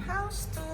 house tour.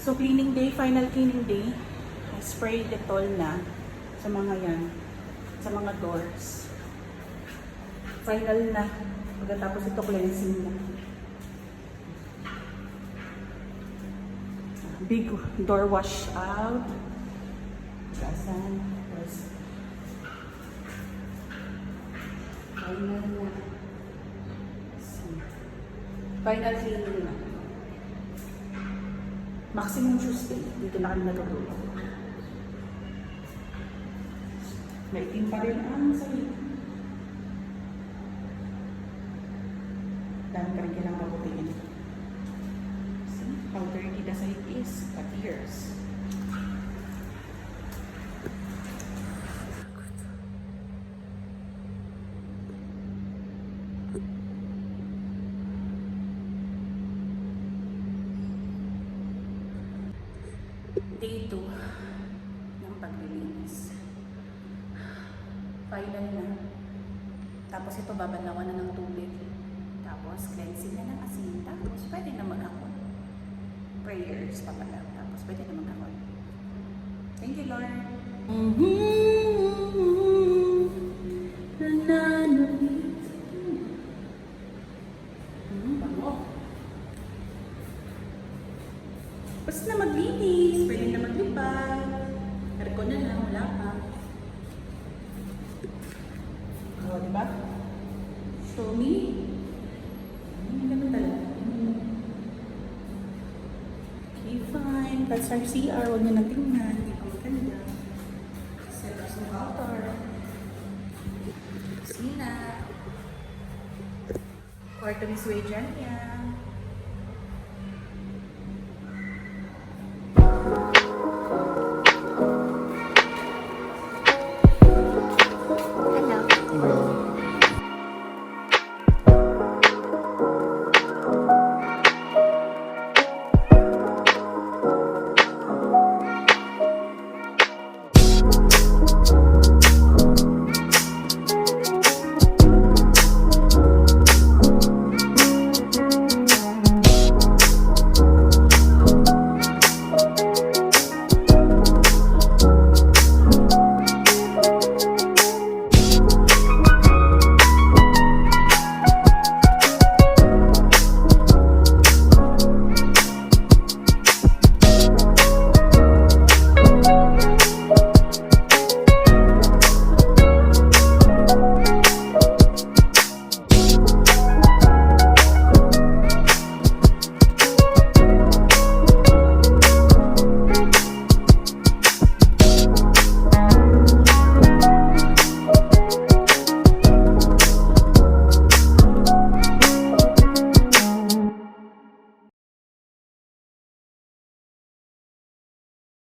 So, cleaning day, final cleaning day. Spray Dettol na sa mga yan. Sa mga doors. Final na. Pagkatapos ito, cleansing na. Big door wash out. Gasan. Tapos, final na. Final cleaning na. Maximum Tuesday. Dito na kami natutulog. May itim pa rin ang sa'yo. Dami ka rin kailangang mabutingin. See how dirty the site is. Appears. Day 2 ng paglilinis. Final na. Tapos ito babalawan na ng tubig. Tapos cleansing na ng asin. Tapos pwede na mag-akon. Prayers pa pala. Tapos pwede na mag-akon. Thank you, Lord. Bango. Basta na maglinis. Pwede na maglipad. Aircon na lang. Wala pa. Oh, diba? Show me. Ganun talaga. Okay, fine. That's our CR. Huwag nyo nang tingnan. Hindi pa maganda. Set up some water. Kusina. Kwarto ni Sway dyan yan.